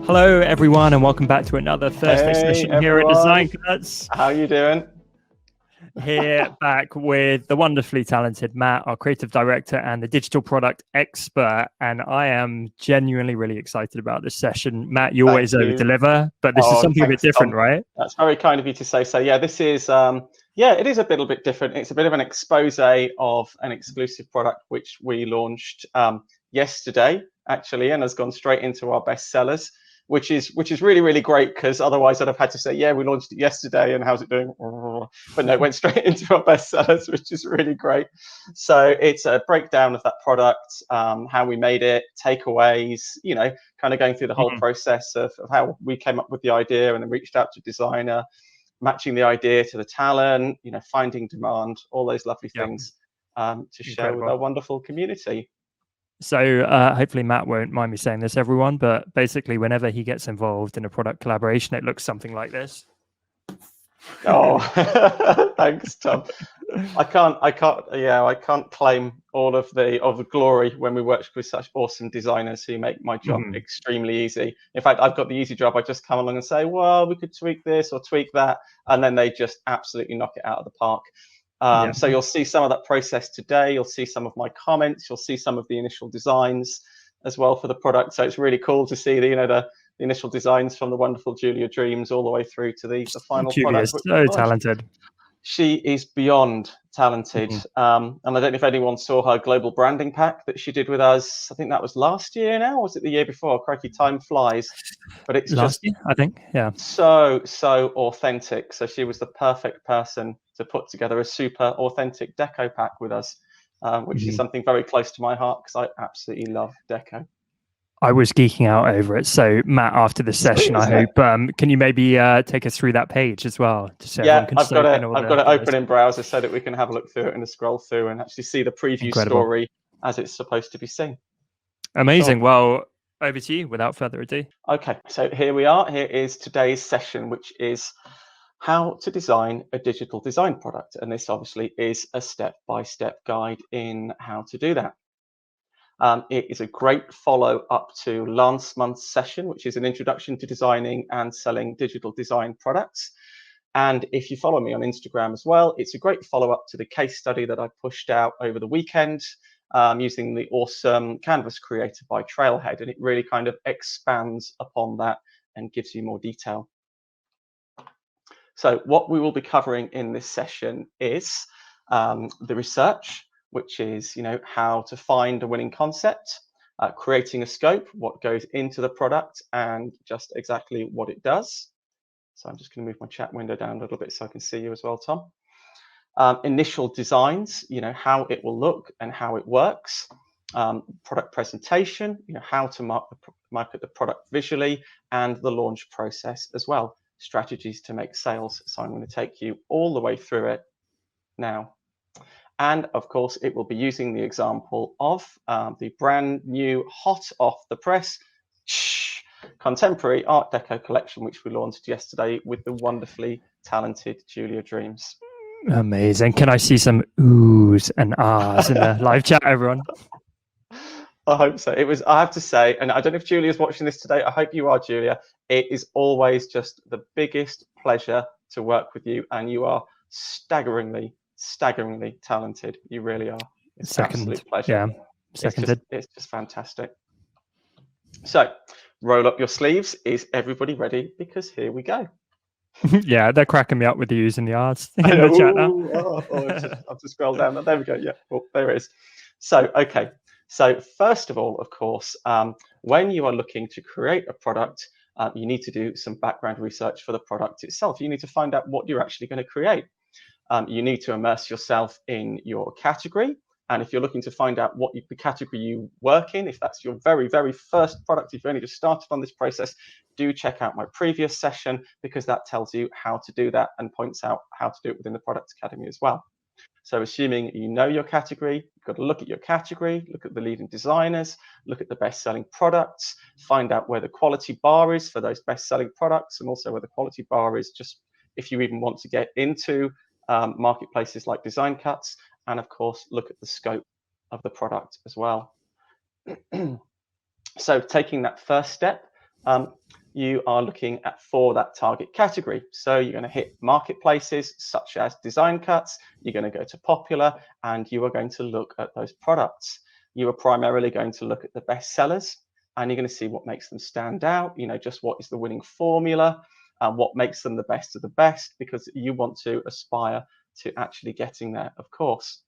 Hello, everyone, and welcome back to another Thursday session here at Design Cuts. How you doing? Here back with the wonderfully talented Matt, our creative director and the digital product expert. And I am genuinely really excited about this session. Matt, you always over-deliver, but this is something a bit different, right? That's very kind of you to say so. Yeah, this is, it is a little bit different. It's a bit of an expose of an exclusive product which we launched yesterday, actually, and has gone straight into our bestsellers. Which is really, really great, because otherwise I'd have had to say, yeah, we launched it yesterday and how's it doing? But no, it went straight into our bestsellers, which is really great. So it's a breakdown of that product, how we made it, takeaways, kind of going through the whole process of how we came up with the idea and then reached out to designer, matching the idea to the talent, finding demand, all those lovely things to share with our wonderful community. So hopefully Matt won't mind me saying this, everyone, but basically whenever he gets involved in a product collaboration, it looks something like this. Oh, thanks, Tom. I can't claim all of the glory when we work with such awesome designers who make my job extremely easy. In fact, I've got the easy job. I just come along and say, well, we could tweak this or tweak that, and then they just absolutely knock it out of the park. So you'll see some of that process today. You'll see some of my comments. You'll see some of the initial designs as well for the product. So it's really cool to see the initial designs from the wonderful Julia Dreams all the way through to the final Julia product. Julia is so talented. She is beyond talented. And I don't know if anyone saw her global branding pack that she did with us. I think that was last year now, or was it the year before? Crikey, time flies. But it's last year, I think, yeah. So authentic. So she was the perfect person to put together a super authentic deco pack with us, which is something very close to my heart because I absolutely love deco. I was geeking out over it. So Matt, after the session, I hope, can you maybe take us through that page as well? Just so I've got it open in browser so that we can have a look through it and scroll through and actually see the preview story as it's supposed to be seen. Amazing. Sure. Well, over to you without further ado. Okay, so here we are. Here is today's session, which is how to design a digital design product. And this obviously is a step-by-step guide in how to do that. It is a great follow-up to last month's session, which is an introduction to designing and selling digital design products. And if you follow me on Instagram as well, it's a great follow-up to the case study that I pushed out over the weekend using the awesome canvas creator by Trailhead. And it really kind of expands upon that and gives you more detail. So what we will be covering in this session is the research, which is how to find a winning concept, creating a scope, what goes into the product, and just exactly what it does. So I'm just going to move my chat window down a little bit so I can see you as well, Tom. Initial designs, how it will look and how it works. Product presentation, how to market the product visually, and the launch process as well. Strategies to make sales. So I'm going to take you all the way through it now. And of course, it will be using the example of the brand new, hot off the press, contemporary Art Deco collection, which we launched yesterday with the wonderfully talented Julia Dreams. Amazing. Can I see some oohs and ahs in the live chat, everyone? I hope so. It was, I have to say, and I don't know if Julia's watching this today. I hope you are, Julia. It is always just the biggest pleasure to work with you, and you are staggeringly talented. You really are. It's an absolute pleasure. Yeah, seconded. It's just fantastic. So roll up your sleeves. Is everybody ready? Because here we go. Yeah, they're cracking me up with the U's and the R's in the chat now. I've just scrolled down. There we go. Yeah, well, there it is. So, okay. So first of all, of course, when you are looking to create a product, you need to do some background research for the product itself. You need to find out what you're actually going to create. You need to immerse yourself in your category. And if you're looking to find out what the category you work in, if that's your very, very first product, if you only just started on this process, do check out my previous session, because that tells you how to do that and points out how to do it within the Product Academy as well. So assuming you know your category, you've got to look at your category, look at the leading designers, look at the best-selling products, find out where the quality bar is for those best-selling products, and also where the quality bar is just if you even want to get into marketplaces like Design Cuts, and of course, look at the scope of the product as well. So taking that first step, You are looking at for that target category. So you're going to hit marketplaces such as design cuts, you're going to go to popular, and you are going to look at those products. You are primarily going to look at the best sellers, and you're going to see what makes them stand out, just what is the winning formula, and what makes them the best of the best, because you want to aspire to actually getting there, of course.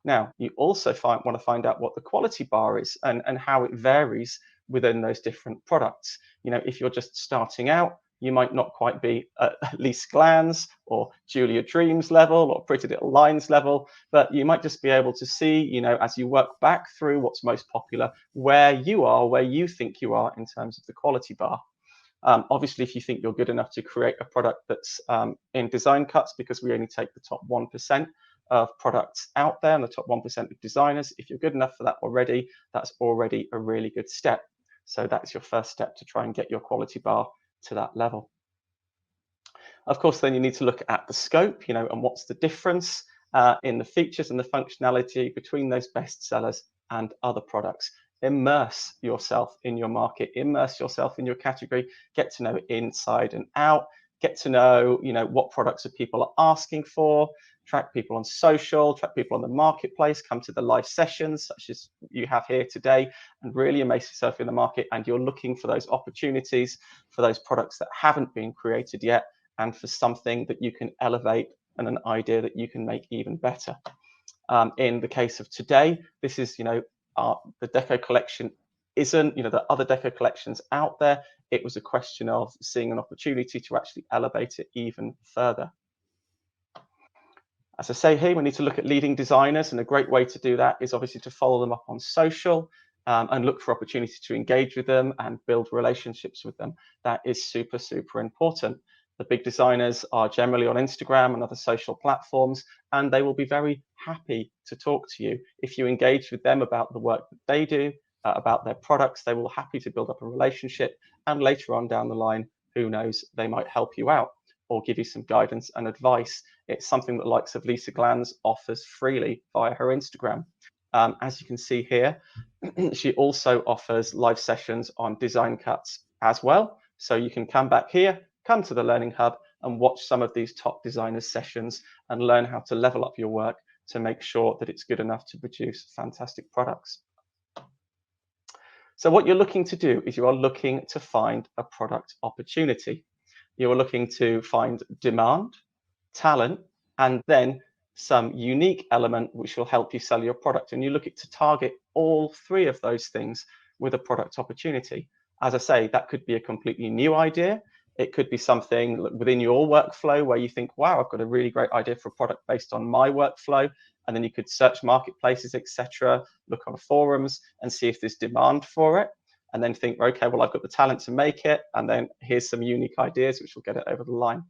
Now, you also want to find out what the quality bar is and how it varies within those different products. If you're just starting out, you might not quite be at Lisa Glan's or Julia Dreams level or Pretty Little Lines level, but you might just be able to see, as you work back through what's most popular, where you think you are in terms of the quality bar. Obviously, if you think you're good enough to create a product that's in design cuts, because we only take the top 1% of products out there and the top 1% of designers, if you're good enough for that already, that's already a really good step. So that's your first step to try and get your quality bar to that level. Of course, then you need to look at the scope, and what's the difference in the features and the functionality between those best sellers and other products. Immerse yourself in your market, immerse yourself in your category, get to know it inside and out, get to know, what products are people are asking for, track people on social, track people on the marketplace, come to the live sessions such as you have here today, and really immerse yourself in the market. And you're looking for those opportunities for those products that haven't been created yet, and for something that you can elevate and an idea that you can make even better. In the case of today, this is, the Deco collection isn't, the other Deco collections out there. It was a question of seeing an opportunity to actually elevate it even further. As I say here, we need to look at leading designers, and a great way to do that is obviously to follow them up on social and look for opportunity to engage with them and build relationships with them. That is super, super important. The big designers are generally on Instagram and other social platforms, and they will be very happy to talk to you. If you engage with them about the work that they do, about their products, they will happy to build up a relationship, and later on down the line, who knows, they might help you out or give you some guidance and advice. It's something that the likes of Lisa Glan's offers freely via her Instagram. As you can see here, she also offers live sessions on design cuts as well. So you can come back here, come to the Learning Hub, and watch some of these top designers' sessions and learn how to level up your work to make sure that it's good enough to produce fantastic products. So what you're looking to do is you are looking to find a product opportunity. You are looking to find demand, talent, and then some unique element which will help you sell your product. And you look at to target all three of those things with a product opportunity. As I say, that could be a completely new idea. It could be something within your workflow where you think, wow, I've got a really great idea for a product based on my workflow. And then you could search marketplaces, etc., look on forums and see if there's demand for it. And then think, okay, well, I've got the talent to make it. And then here's some unique ideas which will get it over the line.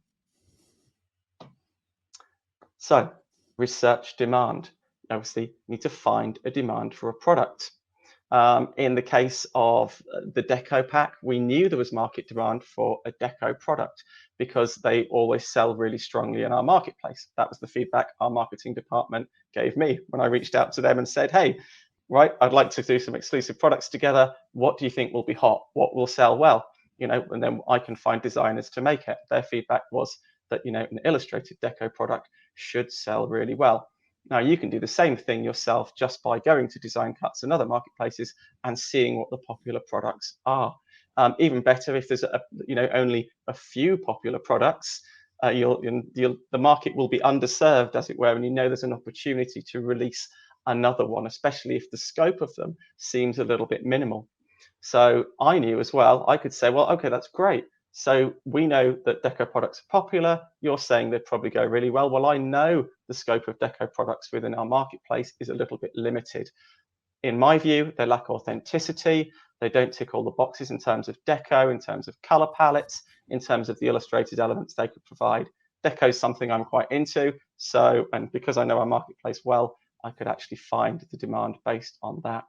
So research demand. Obviously, you need to find a demand for a product. In the case of the Deco pack, we knew there was market demand for a Deco product because they always sell really strongly in our marketplace. That was the feedback our marketing department gave me when I reached out to them and said, hey, right, I'd like to do some exclusive products together. What do you think will be hot? What will sell well? And then I can find designers to make it. Their feedback was that, an illustrated Deco product should sell really well. Now, you can do the same thing yourself just by going to design cuts and other marketplaces and seeing what the popular products are. Even better if there's only a few popular products, the market will be underserved, as it were, and there's an opportunity to release another one, especially if the scope of them seems a little bit minimal. So I knew as well, I could say, well, okay, that's great. So we know that Deco products are popular. You're saying they'd probably go really well. Well, I know the scope of Deco products within our marketplace is a little bit limited. In my view, they lack authenticity. They don't tick all the boxes in terms of Deco, in terms of color palettes, in terms of the illustrated elements they could provide. Deco is something I'm quite into. So, and because I know our marketplace well, I could actually find the demand based on that.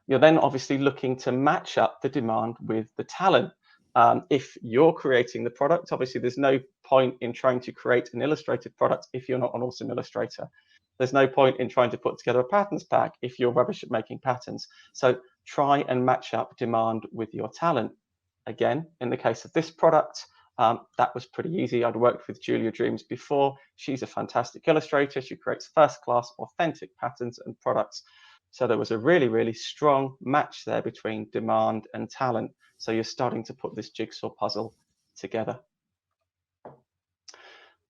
You're then obviously looking to match up the demand with the talent. If you're creating the product, obviously there's no point in trying to create an illustrated product if you're not an awesome illustrator. There's no point in trying to put together a patterns pack if you're rubbish at making patterns. So Try and match up demand with your talent. Again, in the case of this product, that was pretty easy. I'd worked with Julia Dreams before. She's a fantastic illustrator. She creates first-class, authentic patterns and products. So there was a really, really strong match there between demand and talent. So you're starting to put this jigsaw puzzle together.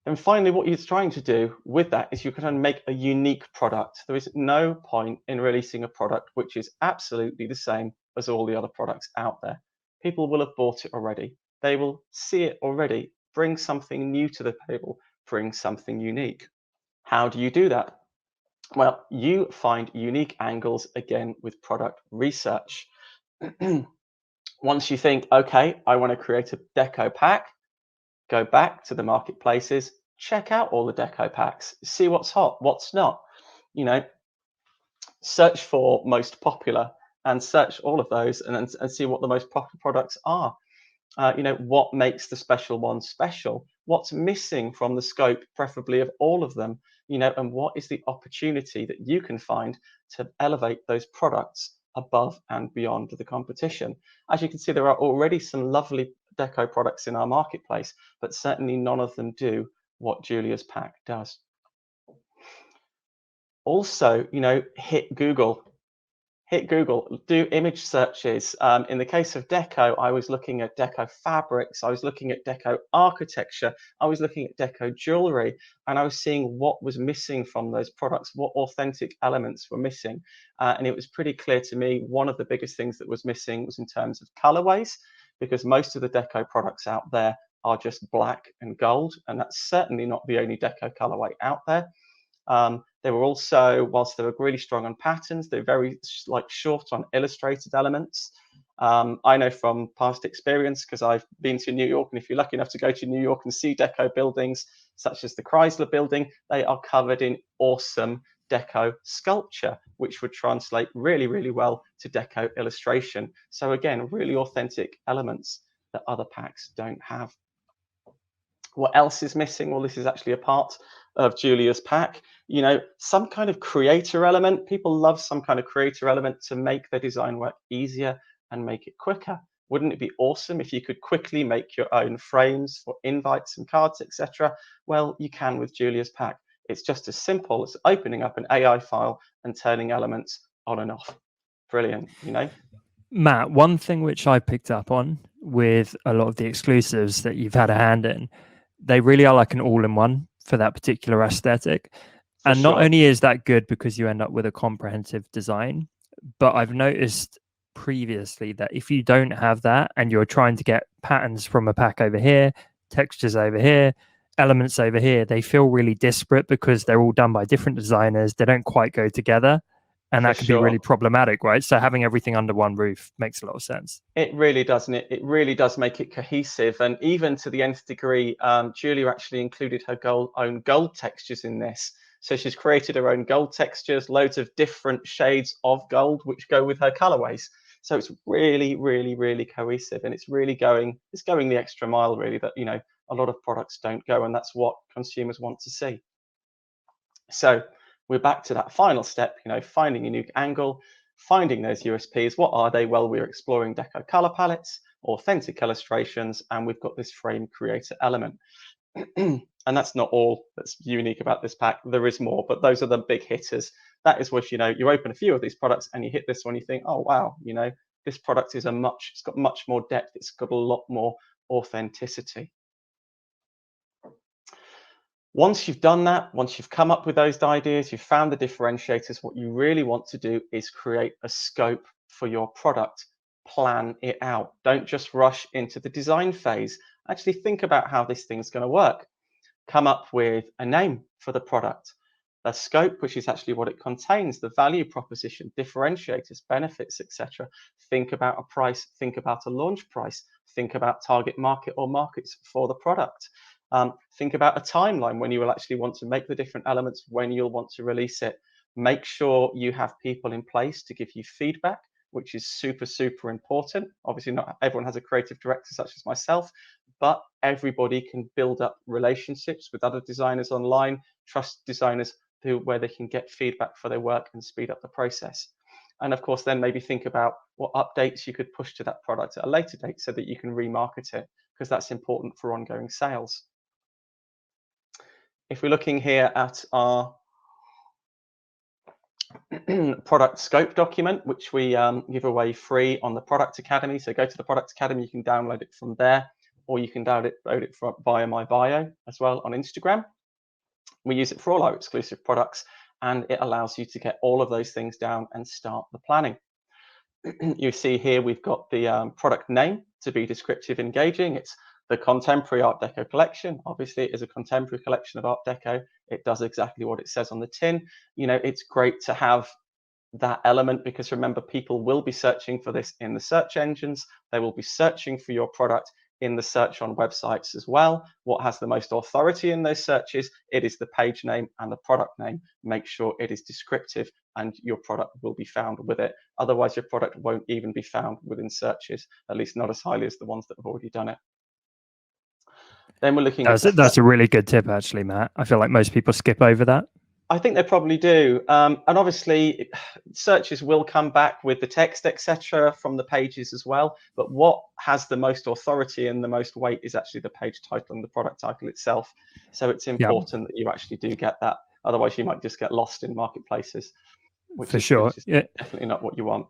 And finally, what you're trying to do with that is you're going to make a unique product. There is no point in releasing a product which is absolutely the same as all the other products out there. People will have bought it already. They will see it already. Bring something new to the table. Bring something unique. How do you do that? Well, you find unique angles again with product research. Once you think, okay, I want to create a deco pack, go back to the marketplaces, check out all the deco packs, see what's hot, what's not. You know, search for most popular and search all of those and see what the most popular products are. You know, what makes the special one special? What's missing from the scope, preferably of all of them? You know, and what is the opportunity that you can find to elevate those products above and beyond the competition? As you can see, there are already some lovely deco products in our marketplace, but certainly none of them do what Julia's pack does. Also, you know, hit Google, do image searches. In the case of deco, I was looking at deco fabrics, I was looking at deco architecture, I was looking at deco jewelry, and I was seeing what was missing from those products, what authentic elements were missing. And it was pretty clear to me, one of the biggest things that was missing was in terms of colorways, because most of the deco products out there are just black and gold, and that's certainly not the only deco colorway out there. They were also, whilst they were really strong on patterns, they're very short on illustrated elements. I know from past experience, because I've been to New York, and if you're lucky enough to go to New York and see deco buildings, such as the Chrysler building, they are covered in awesome deco sculpture, which would translate really, really well to deco illustration. So again, really authentic elements that other packs don't have. What else is missing? Well, this is actually a part of Julia's pack. You know, some kind of creator element. People love some kind of creator element to make their design work easier and make it quicker. Wouldn't it be awesome if you could quickly make your own frames for invites and cards, etc.? Well, you can with Julia's pack. It's just as simple as opening up an AI file and turning elements on and off. Brilliant, you know? Matt, one thing which I picked up on with a lot of the exclusives that you've had a hand in, they really are like an all-in-one for that particular aesthetic. And not only is that good because you end up with a comprehensive design, but I've noticed previously that if you don't have that and you're trying to get patterns from a pack over here, textures over here, elements over here, they feel really disparate because they're all done by different designers. They don't quite go together. And that can be really problematic, right? So having everything under one roof makes a lot of sense. It really does, and it really does make it cohesive. And even to the nth degree, Julia actually included her own gold textures in this. So she's created her own gold textures, loads of different shades of gold, which go with her colorways. So it's really, really, really cohesive, and it's really going the extra mile, really, that, you know, a lot of products don't go, and that's what consumers want to see. So we're back to that final step, you know, finding a unique angle, finding those USPs. What are they? Well, we're exploring deco color palettes, authentic illustrations, and we've got this frame creator element. And that's not all that's unique about this pack. There is more, but those are the big hitters. That is what, you know, you open a few of these products and you hit this one, you think, oh, wow, you know, this product is it's got much more depth. It's got a lot more authenticity. Once you've done that, once you've come up with those ideas, you've found the differentiators, what you really want to do is create a scope for your product. Plan it out. Don't just rush into the design phase. Actually think about how this thing's going to work. Come up with a name for the product, a scope, which is actually what it contains, the value proposition, differentiators, benefits, etc. Think about a price, think about a launch price, think about target market or markets for the product. Think about a timeline when you will actually want to make the different elements, when you'll want to release it. Make sure you have people in place to give you feedback, which is super, super important. Obviously, not everyone has a creative director such as myself, but everybody can build up relationships with other designers online, trust designers where they can get feedback for their work and speed up the process. And of course, then maybe think about what updates you could push to that product at a later date so that you can remarket it, because that's important for ongoing sales. If we're looking here at our product scope document, which we give away free on the Product Academy. So go to the Product Academy, you can download it from there, or you can download it via my bio as well on Instagram. We use it for all our exclusive products, and it allows you to get all of those things down and start the planning. You see here we've got the product name to be descriptive, engaging. It's the Contemporary Art Deco collection. Obviously, it is a contemporary collection of Art Deco. It does exactly what it says on the tin. You know, it's great to have that element, because remember, people will be searching for this in the search engines. They will be searching for your product in the search on websites as well. What has the most authority in those searches? It is the page name and the product name. Make sure it is descriptive and your product will be found with it. Otherwise, your product won't even be found within searches, at least not as highly as the ones that have already done it. Then we're looking at that's a really good tip, actually, Matt. I feel like most people skip over that. I think they probably do. And obviously, searches will come back with the text, etc., from the pages as well. But what has the most authority and the most weight is actually the page title and the product title itself. So it's important that you actually do get that. Otherwise, you might just get lost in marketplaces, which For is sure. definitely not what you want.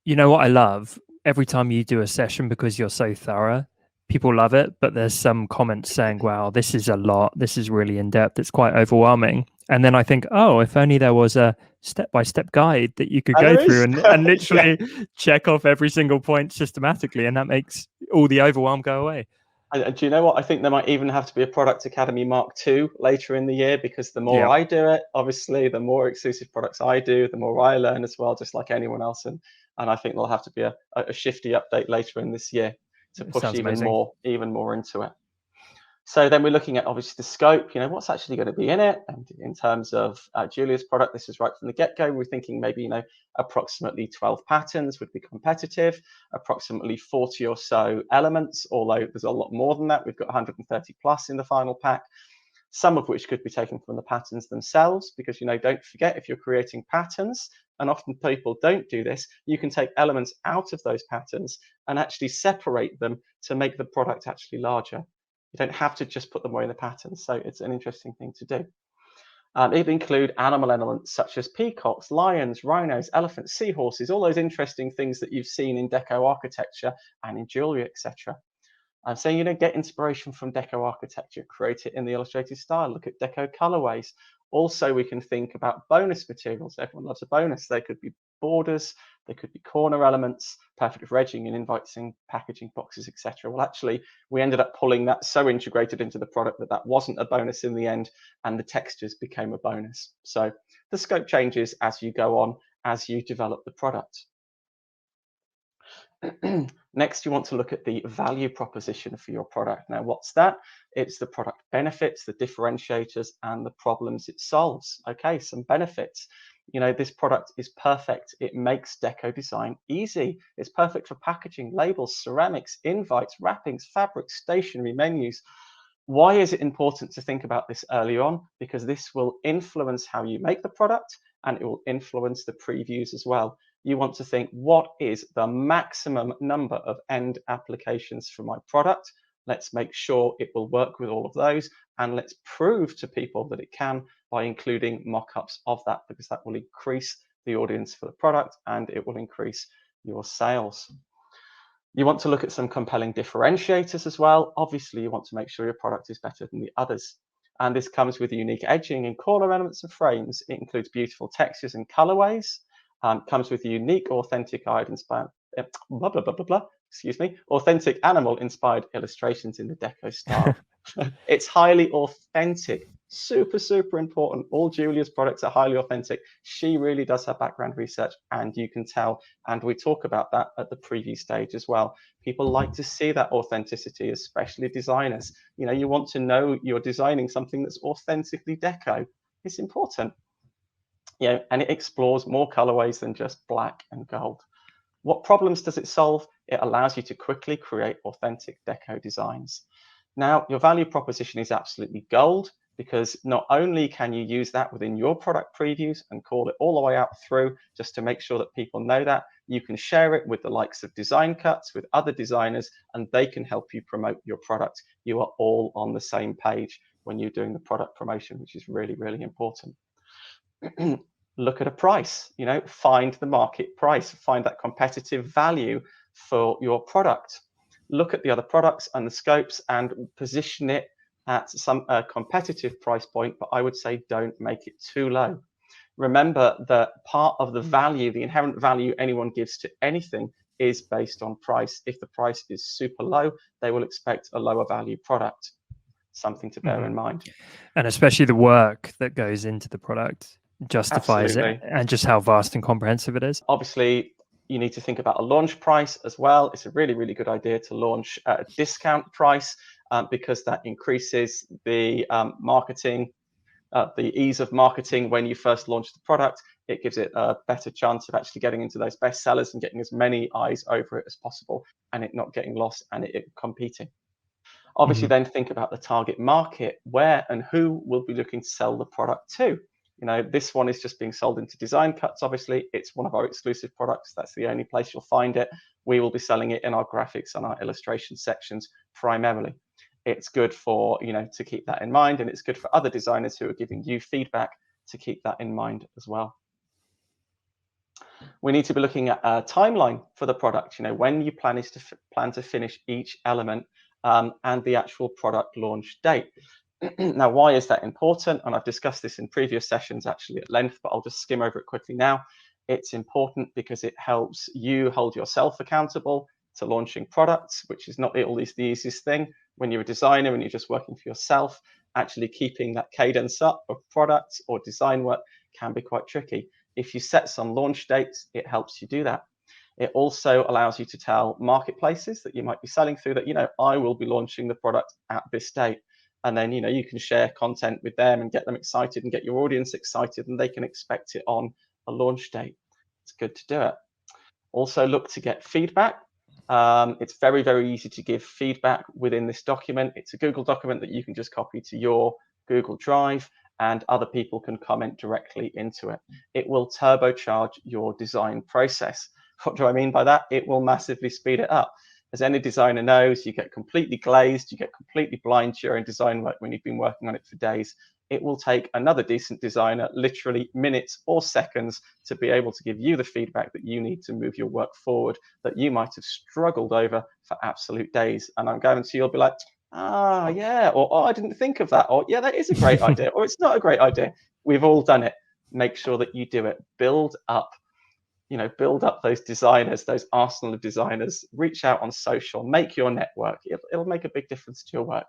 You know what I love? Every time you do a session, because you're so thorough, people love it, but there's some comments saying, wow, this is a lot. This is really in depth. It's quite overwhelming. And then I think, oh, if only there was a step-by-step guide that you could go through and literally check off every single point systematically. And that makes all the overwhelm go away. And do you know what? I think there might even have to be a Product Academy Mark II later in the year, because the more I do it, obviously, the more exclusive products I do, the more I learn as well, just like anyone else. And I think there'll have to be a shifty update later in this year to push even more into it. So then we're looking at obviously the scope, you know, what's actually going to be in it. And in terms of Julia's product, this is right from the get-go. We're thinking maybe, you know, approximately 12 patterns would be competitive, approximately 40 or so elements, although there's a lot more than that. We've got 130 plus in the final pack, some of which could be taken from the patterns themselves, because, you know, don't forget, if you're creating patterns, and often people don't do this, you can take elements out of those patterns and actually separate them to make the product actually larger. You don't have to just put them away in the patterns. So it's an interesting thing to do. It include animal elements such as peacocks, lions, rhinos, elephants, seahorses, all those interesting things that you've seen in deco architecture and in jewelry, etc. And so, you know, get inspiration from deco architecture, create it in the illustrated style, look at deco colorways. Also, we can think about bonus materials. Everyone loves a bonus. They could be borders, they could be corner elements, perfect for edging and inviting packaging boxes, etc. Well, actually, we ended up pulling that so integrated into the product that that wasn't a bonus in the end, and the textures became a bonus. So the scope changes as you go on, as you develop the product. Next, you want to look at the value proposition for your product. Now, what's that? It's the product benefits, the differentiators, and the problems it solves. Okay, some benefits. You know, this product is perfect. It makes deco design easy. It's perfect for packaging, labels, ceramics, invites, wrappings, fabrics, stationery, menus. Why is it important to think about this early on? Because this will influence how you make the product, and it will influence the previews as well. You want to think, what is the maximum number of end applications for my product? Let's make sure it will work with all of those, and let's prove to people that it can by including mock-ups of that, because that will increase the audience for the product and it will increase your sales. You want to look at some compelling differentiators as well. Obviously, you want to make sure your product is better than the others. And this comes with unique edging in corner elements and frames. It includes beautiful textures and colorways. Comes with unique, authentic authentic animal-inspired illustrations in the deco style. It's highly authentic. Super, super important. All Julia's products are highly authentic. She really does her background research, and you can tell. And we talk about that at the preview stage as well. People like to see that authenticity, especially designers. You know, you want to know you're designing something that's authentically deco. It's important. You know, and it explores more colorways than just black and gold. What problems does it solve? It allows you to quickly create authentic deco designs. Now, your value proposition is absolutely gold. because not only can you use that within your product previews and call it all the way out through just to make sure that people know that, you can share it with the likes of Design Cuts, with other designers, and they can help you promote your product. You are all on the same page when you're doing the product promotion, which is really, really important. Look at a price, find the market price, find that competitive value for your product. Look at the other products and the scopes and position it at some competitive price point, but I would say don't make it too low. Remember that part of the value, the inherent value anyone gives to anything is based on price. If the price is super low, they will expect a lower value product. Something to bear in mind. And especially the work that goes into the product justifies it, and just how vast and comprehensive it is. Obviously, you need to think about a launch price as well. It's a really, really good idea to launch at a discount price because that increases the marketing, the ease of marketing when you first launch the product. It gives it a better chance of actually getting into those best sellers and getting as many eyes over it as possible, and it not getting lost and it competing. Obviously, then think about the target market, where and who will be looking to sell the product to. This one is just being sold into Design Cuts. Obviously, it's one of our exclusive products. That's the only place you'll find it. We will be selling it in our graphics and our illustration sections primarily. It's good for, to keep that in mind, and it's good for other designers who are giving you feedback to keep that in mind as well. We need to be looking at a timeline for the product, when you plan to finish each element and the actual product launch date. Now, why is that important? And I've discussed this in previous sessions actually at length, but I'll just skim over it quickly now. It's important because it helps you hold yourself accountable to launching products, which is not always the easiest thing. When you're a designer and you're just working for yourself, actually keeping that cadence up of products or design work can be quite tricky. If you set some launch dates, it helps you do that. It also allows you to tell marketplaces that you might be selling through that, I will be launching the product at this date. And then, you can share content with them and get them excited and get your audience excited, and they can expect it on a launch date. It's good to do it. Also look to get feedback. It's very, very easy to give feedback within this document. It's a Google document that you can just copy to your Google Drive, and other people can comment directly into it. It will turbocharge your design process. What do I mean by that? It will massively speed it up. As any designer knows, you get completely glazed, you get completely blind to your own design work when you've been working on it for days. It will take another decent designer literally minutes or seconds to be able to give you the feedback that you need to move your work forward, that you might have struggled over for absolute days. And I'm guarantee you'll be like, yeah, or oh, I didn't think of that, or yeah, that is a great idea, or it's not a great idea. We've all done it. Make sure that you do it. Build up those designers, those arsenal of designers. Reach out on social, make your network. It'll make a big difference to your work.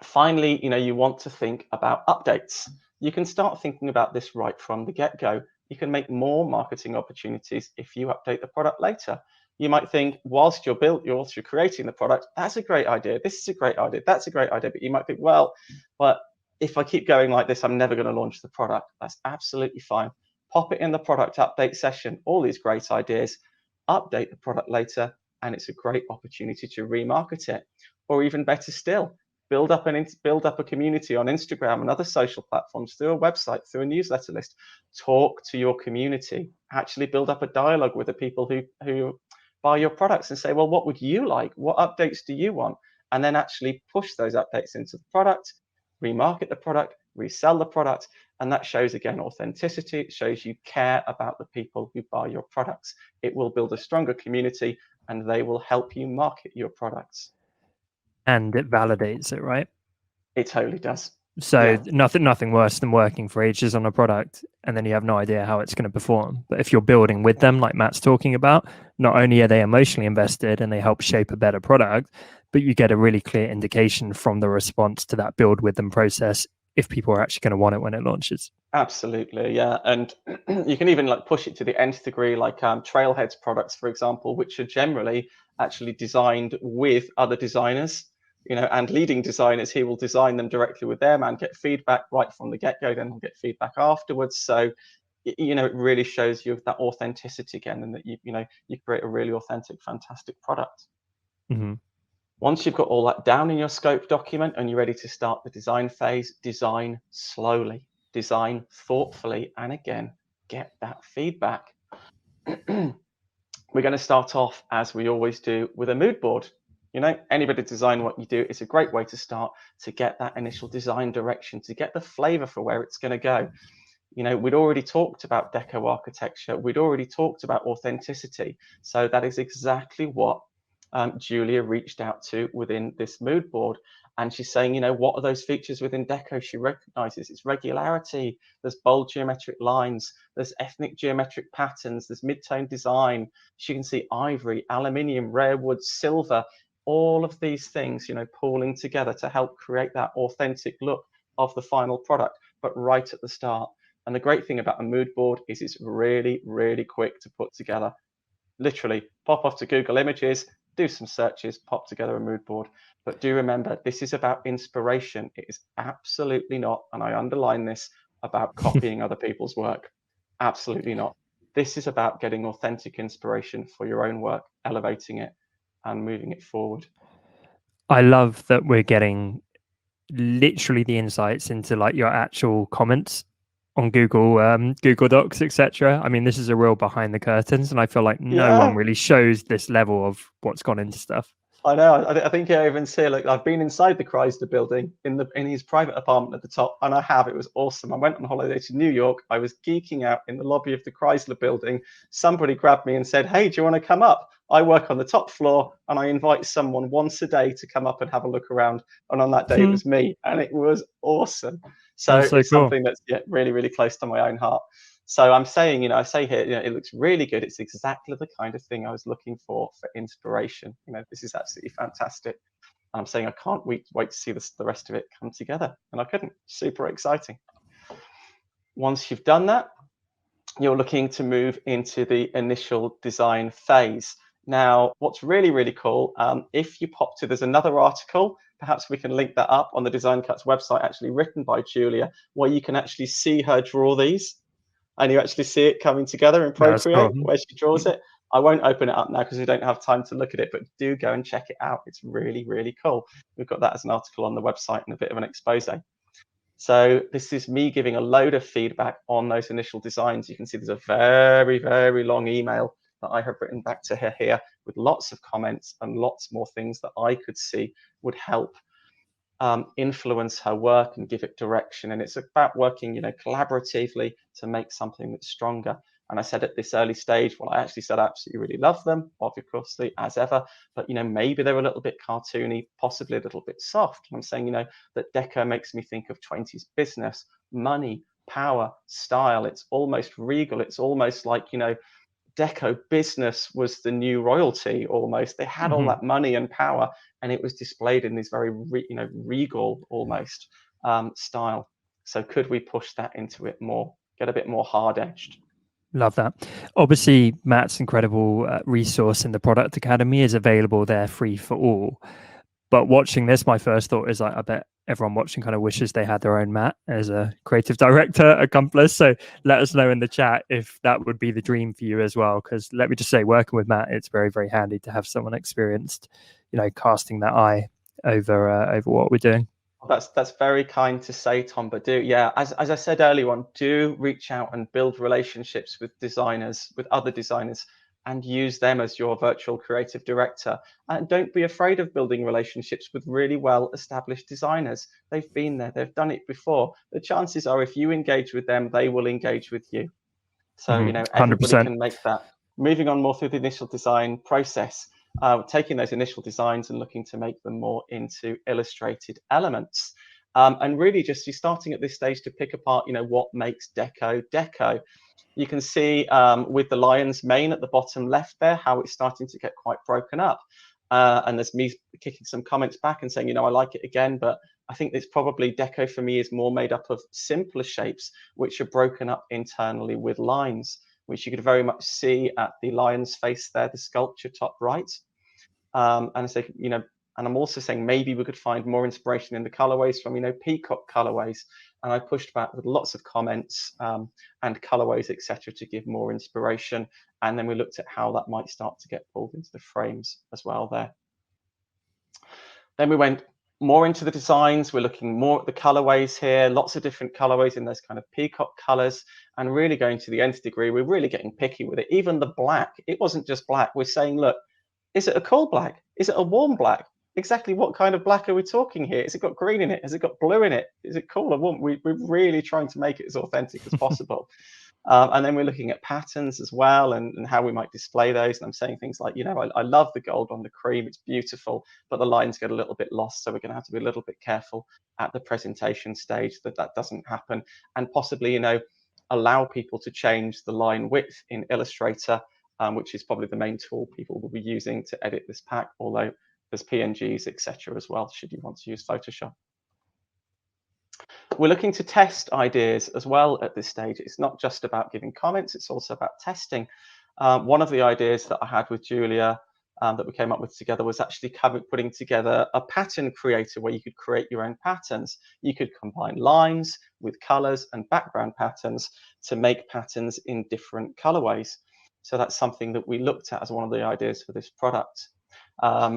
Finally, you want to think about updates. You can start thinking about this right from the get-go. You can make more marketing opportunities if you update the product later. You might think, whilst you're creating the product, that's a great idea. This is a great idea. That's a great idea. But you might think, well, but if I keep going like this, I'm never going to launch the product. That's absolutely fine. Pop it in the product update session. All these great ideas. Update the product later, and it's a great opportunity to remarket it. Or even better still, build up a community on Instagram and other social platforms, through a website, through a newsletter list. Talk to your community. Actually build up a dialogue with the people who buy your products and say, well, what would you like? What updates do you want? And then actually push those updates into the product, remarket the product, resell the product. And that shows, again, authenticity. It shows you care about the people who buy your products. It will build a stronger community, and they will help you market your products. And it validates it, right? It totally does. So nothing worse than working for ages on a product and then you have no idea how it's going to perform. But if you're building with them, like Matt's talking about, not only are they emotionally invested and they help shape a better product, but you get a really clear indication from the response to that build with them process if people are actually going to want it when it launches. Absolutely, yeah. And you can even push it to the nth degree, like Trailhead's products, for example, which are generally actually designed with other designers. And leading designers, he will design them directly with them and get feedback right from the get-go, then he'll get feedback afterwards. So, it really shows you that authenticity again, and that you create a really authentic, fantastic product. Mm-hmm. Once you've got all that down in your scope document and you're ready to start the design phase, design slowly, design thoughtfully, and again, get that feedback. We're going to start off, as we always do, with a mood board. You know, anybody design what you do, it's a great way to start, to get that initial design direction, to get the flavor for where it's going to go. You know, we'd already talked about deco architecture. We'd already talked about authenticity. So that is exactly what Julia reached out to within this mood board. And she's saying, you know, what are those features within deco she recognizes? It's regularity, there's bold geometric lines, there's ethnic geometric patterns, there's mid-tone design. She can see ivory, aluminium, rare wood, silver, all of these things, you know, pooling together to help create that authentic look of the final product, but right at the start. And the great thing about a mood board is it's really, really quick to put together. Literally pop off to Google Images, do some searches, pop together a mood board. But do remember, this is about inspiration. It is absolutely not, and I underline this, about copying other people's work. Absolutely not. This is about getting authentic inspiration for your own work, elevating it and moving it forward. I love that we're getting literally the insights into like your actual comments on Google Docs, etc. I mean, this is a real behind the curtains, and I feel like no one Yeah. really shows this level of what's gone into stuff. I know. I think I even see. Like, I've been inside the Chrysler building in his private apartment at the top, and I have. It was awesome. I went on holiday to New York. I was geeking out in the lobby of the Chrysler building. Somebody grabbed me and said, "Hey, do you want to come up? I work on the top floor, and I invite someone once a day to come up and have a look around." And on that day, it was me, and it was awesome. So That's so it's cool. something that's really, really close to my own heart. So I'm saying, you know, I say here, you know, it looks really good. It's exactly the kind of thing I was looking for inspiration. You know, this is absolutely fantastic. And I'm saying I can't wait to see the rest of it come together. And I couldn't. Super exciting. Once you've done that, you're looking to move into the initial design phase. Now, what's really, really cool, if you pop to, there's another article, perhaps we can link that up on the Design Cuts website, actually written by Julia, where you can actually see her draw these. And you actually see it coming together in No, that's Procreate cool. where she draws it. I won't open it up now because we don't have time to look at it, but do go and check it out. It's really, really cool. We've got that as an article on the website and a bit of an expose. So this is me giving a load of feedback on those initial designs. You can see there's a very, very long email that I have written back to her here with lots of comments and lots more things that I could see would help influence her work and give it direction. And it's about working, you know, collaboratively to make something that's stronger. And I said at this early stage, well, I actually said I absolutely really love them, obviously, as ever, but, you know, maybe they're a little bit cartoony, possibly a little bit soft. And I'm saying, you know, that deco makes me think of 20s business, money, power, style. It's almost regal. It's almost like, you know, deco business was the new royalty almost. They had all that money and power, and it was displayed in this very regal almost style. So could we push that into it more, get a bit more hard edged? Love that. Obviously, Matt's incredible resource in the Product Academy is available there free for all. But watching this, my first thought is like, I bet everyone watching kind of wishes they had their own Matt as a creative director accomplice. So let us know in the chat if that would be the dream for you as well. Because let me just say, working with Matt, it's very, very handy to have someone experienced, you know, casting that eye over what we're doing. That's very kind to say, Tom. But as I said earlier on, do reach out and build relationships with designers, with other designers, and use them as your virtual creative director. And don't be afraid of building relationships with really well-established designers. They've been there, they've done it before. The chances are, if you engage with them, they will engage with you. So, you know, everybody 100%. can make that. Moving on more through the initial design process, taking those initial designs and looking to make them more into illustrated elements. And really just you're starting at this stage to pick apart, you know, what makes deco deco. You can see with the lion's mane at the bottom left there, how it's starting to get quite broken up. And there's me kicking some comments back and saying, you know, I like it again, but I think it's probably deco for me is more made up of simpler shapes, which are broken up internally with lines, which you could very much see at the lion's face there, the sculpture top right. And so, you know, and I'm also saying maybe we could find more inspiration in the colorways from, you know, peacock colorways. And I pushed back with lots of comments and colorways, etc., to give more inspiration. And then we looked at how that might start to get pulled into the frames as well there. Then we went more into the designs. We're looking more at the colorways here, lots of different colorways in those kind of peacock colors, and really going to the nth degree. We're really getting picky with it. Even the black, it wasn't just black. We're saying, look, is it a cool black? Is it a warm black? Exactly what kind of black are we talking here? Has it got green in it? Has it got blue in it? Is it cool or warm? We're really trying to make it as authentic as possible. And then we're looking at patterns as well, and how we might display those. And I'm saying things like, I love the gold on the cream. It's beautiful, but the lines get a little bit lost. So we're going to have to be a little bit careful at the presentation stage that doesn't happen. And possibly, allow people to change the line width in Illustrator, which is probably the main tool people will be using to edit this pack, although there's PNGs, etc. as well, should you want to use Photoshop. We're looking to test ideas as well at this stage. It's not just about giving comments, it's also about testing. One of the ideas that I had with Julia that we came up with together was actually putting together a pattern creator where you could create your own patterns. You could combine lines with colors and background patterns to make patterns in different colorways. So that's something that we looked at as one of the ideas for this product.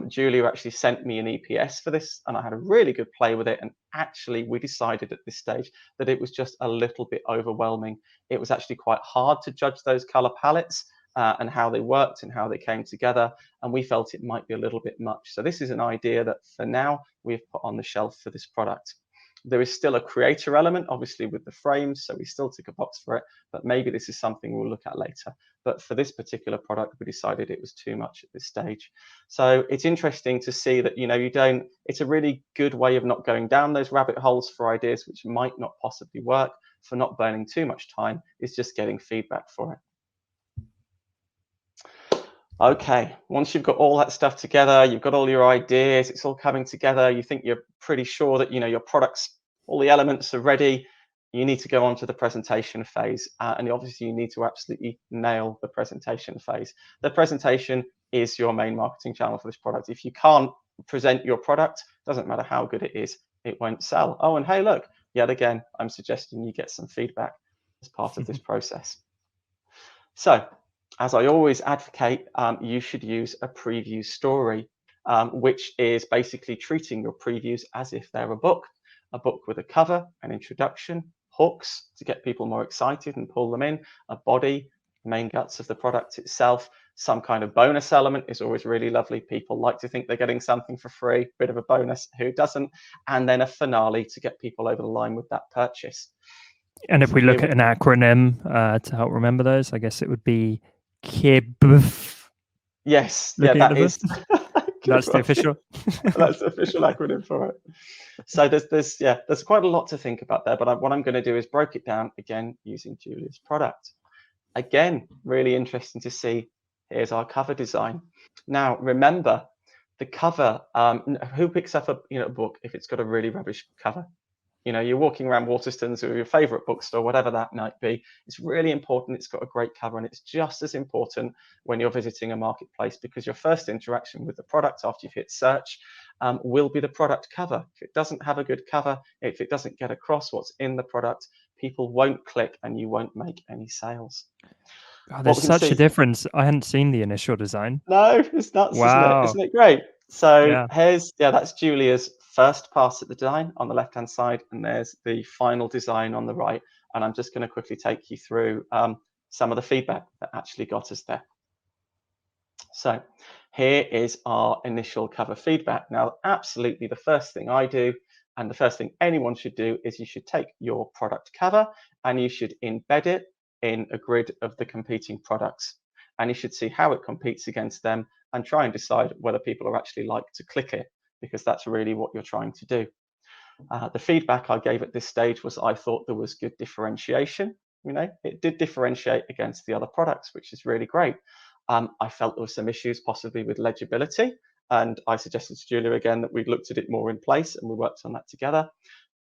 Julia actually sent me an EPS for this, and I had a really good play with it. And actually, we decided at this stage that it was just a little bit overwhelming. It was actually quite hard to judge those color palettes and how they worked and how they came together. And we felt it might be a little bit much. So this is an idea that for now we've put on the shelf for this product. There is still a creator element, obviously, with the frames, so we still tick a box for it, but maybe this is something we'll look at later. But for this particular product, we decided it was too much at this stage. So it's interesting to see that, it's a really good way of not going down those rabbit holes for ideas which might not possibly work, for not burning too much time, is just getting feedback for it. Okay, once you've got all that stuff together, you've got all your ideas, it's all coming together, you think you're pretty sure that your products, all the elements are ready, you need to go on to the presentation phase. And obviously you need to absolutely nail the presentation phase. The presentation is your main marketing channel for this product. If you can't present your product, doesn't matter how good it is, it won't sell. Oh, and hey, look, yet again, I'm suggesting you get some feedback as part of this process. So, as I always advocate, you should use a preview story, which is basically treating your previews as if they're a book with a cover, an introduction, hooks to get people more excited and pull them in, a body, the main guts of the product itself, some kind of bonus element is always really lovely. People like to think they're getting something for free, bit of a bonus, who doesn't? And then a finale to get people over the line with that purchase. And if we look at an acronym to help remember those, I guess it would be KIBF. Yes, yeah, that is. That's the official. That's the official acronym for it. So there's quite a lot to think about there. But what I'm going to do is break it down again using Julia's product. Again, really interesting to see. Here's our cover design. Now, remember, the cover. Who picks up a book if it's got a really rubbish cover? You're walking around Waterstones or your favorite bookstore, whatever that might be. It's really important it's got a great cover, and it's just as important when you're visiting a marketplace, because your first interaction with the product after you've hit search will be the product cover. If it doesn't have a good cover, if it doesn't get across what's in the product, people won't click and you won't make any sales. Oh, there's such a difference. I hadn't seen the initial design. No, it's nuts, wow. Isn't it great? So that's Julia's first pass at the design on the left-hand side, and there's the final design on the right. And I'm just going to quickly take you through some of the feedback that actually got us there. So here is our initial cover feedback. Now, absolutely the first thing I do, and the first thing anyone should do, is you should take your product cover and you should embed it in a grid of the competing products. And you should see how it competes against them and try and decide whether people are actually like to click it, because that's really what you're trying to do. The feedback I gave at this stage was I thought there was good differentiation. It did differentiate against the other products, which is really great. I felt there were some issues possibly with legibility, and I suggested to Julia again that we looked at it more in place and we worked on that together.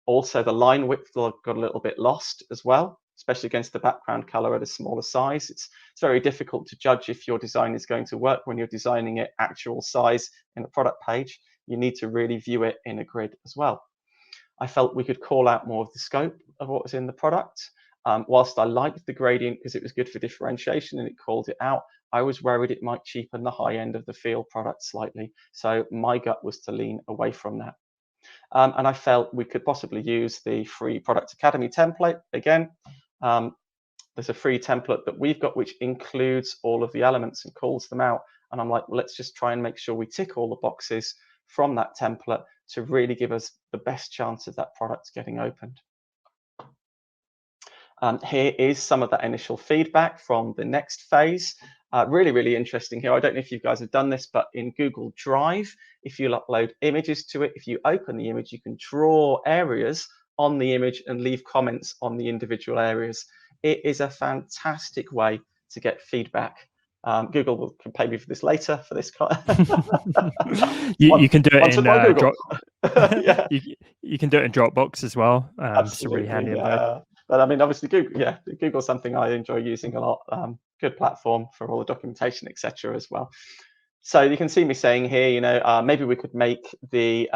Also, the line width got a little bit lost as well, especially against the background color at a smaller size. It's very difficult to judge if your design is going to work when you're designing it actual size in the product page. You need to really view it in a grid as well. I felt we could call out more of the scope of what was in the product. Whilst I liked the gradient because it was good for differentiation and it called it out, I was worried it might cheapen the high end of the field product slightly. So my gut was to lean away from that. And I felt we could possibly use the free Product Academy template. Again, there's a free template that we've got which includes all of the elements and calls them out. And I'm like, well, let's just try and make sure we tick all the boxes from that template to really give us the best chance of that product getting opened. Here is some of that initial feedback from the next phase. Really, really interesting here. I don't know if you guys have done this, but in Google Drive, if you upload images to it, if you open the image, you can draw areas on the image and leave comments on the individual areas. It is a fantastic way to get feedback. Google can pay me for this later for this. You can do it in Drop. Yeah. You can do it in Dropbox as well. It's really handy. Yeah. But I mean, obviously, Google's something I enjoy using a lot. Good platform for all the documentation, etc. as well. So you can see me saying here, maybe we could make the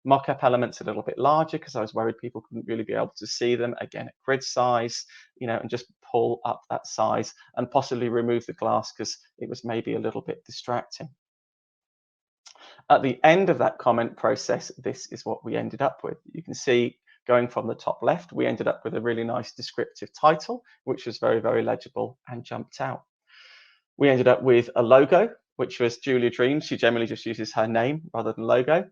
mock-up elements a little bit larger because I was worried people couldn't really be able to see them, again, at grid size, and just pull up that size and possibly remove the glass because it was maybe a little bit distracting. At the end of that comment process, this is what we ended up with. You can see going from the top left, we ended up with a really nice descriptive title, which was very, very legible and jumped out. We ended up with a logo, which was Julia Dreams. She generally just uses her name rather than logo.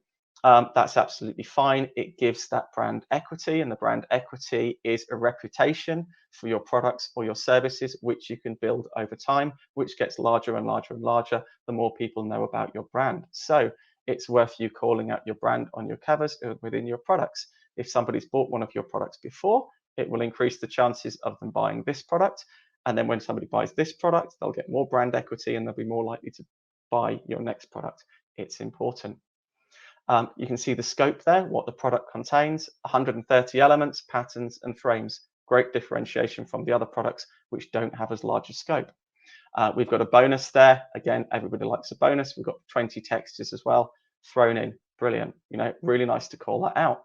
That's absolutely fine. It gives that brand equity, and the brand equity is a reputation for your products or your services, which you can build over time, which gets larger and larger and larger the more people know about your brand. So it's worth you calling out your brand on your covers within your products. If somebody's bought one of your products before, it will increase the chances of them buying this product. And then when somebody buys this product, they'll get more brand equity and they'll be more likely to buy your next product. It's important. You can see the scope there, what the product contains, 130 elements, patterns, and frames. Great differentiation from the other products which don't have as large a scope. We've got a bonus there. Again, everybody likes a bonus. We've got 20 textures as well thrown in. Brilliant. Really nice to call that out.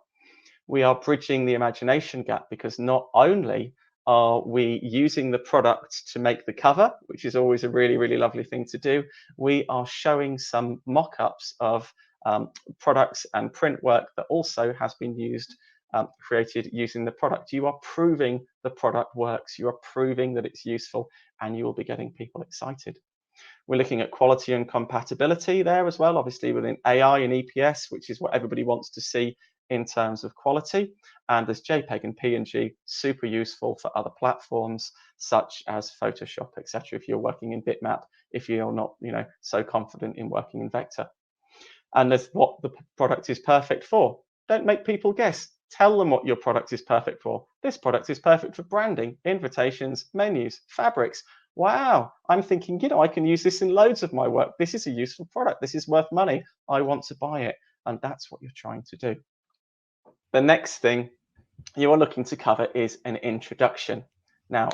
We are bridging the imagination gap because not only are we using the product to make the cover, which is always a really, really lovely thing to do, we are showing some mock-ups of products and print work that also has been created using the product. You are proving the product works, you are proving that it's useful, and you will be getting people excited. We're looking at quality and compatibility there as well, obviously within AI and EPS, which is what everybody wants to see in terms of quality. And there's JPEG and PNG, super useful for other platforms such as Photoshop, etc. if you're working in bitmap, if you're not so confident in working in vector. And there's what the product is perfect for. Don't make people guess. Tell them what your product is perfect for. This product is perfect for branding, invitations, menus, fabrics. Wow, I'm thinking, I can use this in loads of my work. This is a useful product. This is worth money. I want to buy it. And that's what you're trying to do. The next thing you are looking to cover is an introduction. Now,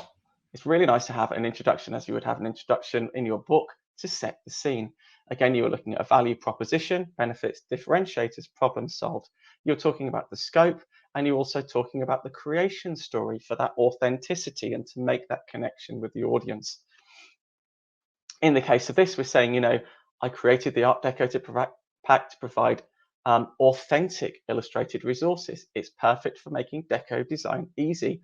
it's really nice to have an introduction as you would have an introduction in your book to set the scene. Again, you are looking at a value proposition, benefits, differentiators, problem solved. You're talking about the scope, and you're also talking about the creation story for that authenticity and to make that connection with the audience. In the case of this, we're saying, I created the Art Deco pack to provide authentic illustrated resources. It's perfect for making deco design easy.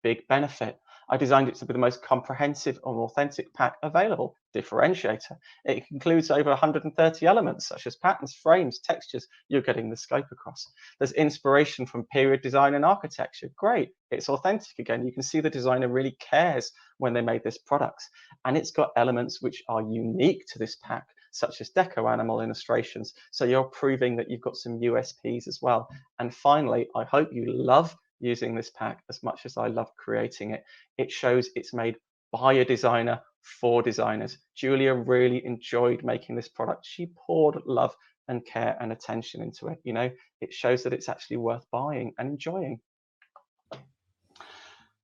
Big benefit. I designed it to be the most comprehensive and authentic pack available. Differentiator. It includes over 130 elements such as patterns, frames, textures. You're getting the scope across. There's inspiration from period design and architecture. Great. It's authentic again. You can see the designer really cares when they made this product. And it's got elements which are unique to this pack, such as deco animal illustrations. So you're proving that you've got some USPs as well. And finally, I hope you love using this pack as much as I love creating it. It shows it's made by a designer for designers. Julia really enjoyed making this product. She poured love and care and attention into it. It shows that it's actually worth buying and enjoying.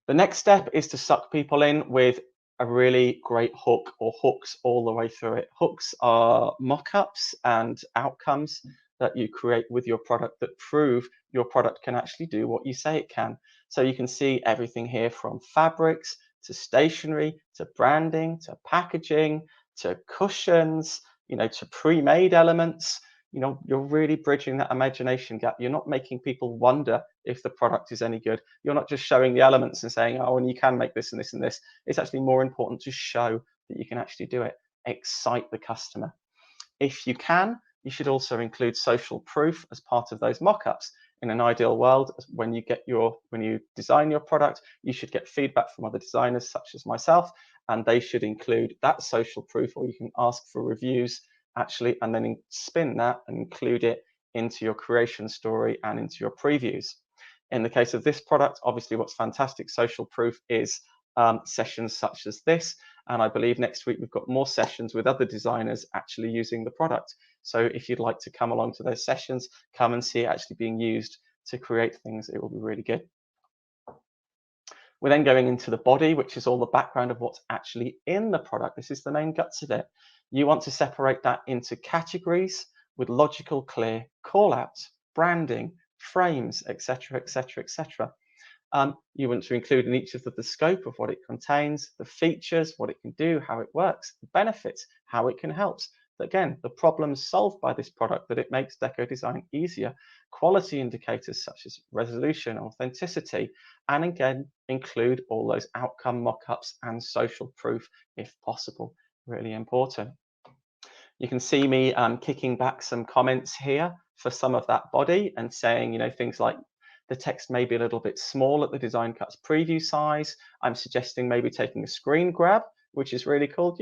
The next step is to suck people in with a really great hook or hooks all the way through it. Hooks are mock-ups and outcomes that you create with your product that prove your product can actually do what you say it can. So you can see everything here from fabrics to stationery to branding to packaging to cushions, to pre-made elements. You're really bridging that imagination gap. You're not making people wonder if the product is any good. You're not just showing the elements and saying, oh, and you can make this and this and this. It's actually more important to show that you can actually do it. Excite the customer. If you can, you should also include social proof as part of those mock-ups. In an ideal world, when you design your product, you should get feedback from other designers such as myself, and they should include that social proof, or you can ask for reviews actually, and then spin that and include it into your creation story and into your previews. In the case of this product, obviously what's fantastic social proof is sessions such as this. And I believe next week we've got more sessions with other designers actually using the product. So if you'd like to come along to those sessions, come and see it actually being used to create things. It will be really good. We're then going into the body, which is all the background of what's actually in the product. This is the main guts of it. You want to separate that into categories with logical, clear call-outs, branding, frames, etc., etc., etc. You want to include in each of the scope of what it contains, the features, what it can do, how it works, the benefits, how it can help. Again, the problems solved by this product, that it makes deco design easier, quality indicators such as resolution, authenticity, and again, include all those outcome mock-ups and social proof if possible. Really important. You can see me kicking back some comments here for some of that body and saying, things like, the text may be a little bit small at the design cuts preview size. I'm suggesting maybe taking a screen grab, which is really cool.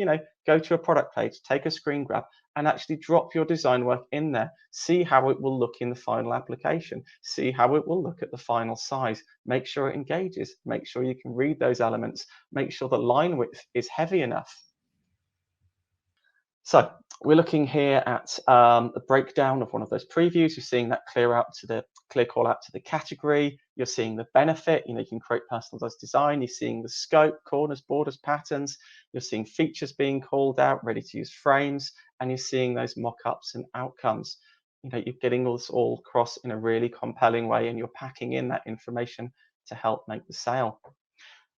Go to a product page, take a screen grab, and actually drop your design work in there. See how it will look in the final application. See how it will look at the final size. Make sure it engages. Make sure you can read those elements. Make sure the line width is heavy enough. So we're looking here at a breakdown of one of those previews. You're seeing that clear call out to the category. You're seeing the benefit. You can create personalized design. You're seeing the scope, corners, borders, patterns. You're seeing features being called out, ready to use frames, and you're seeing those mock-ups and outcomes. You're getting this all across in a really compelling way, and you're packing in that information to help make the sale.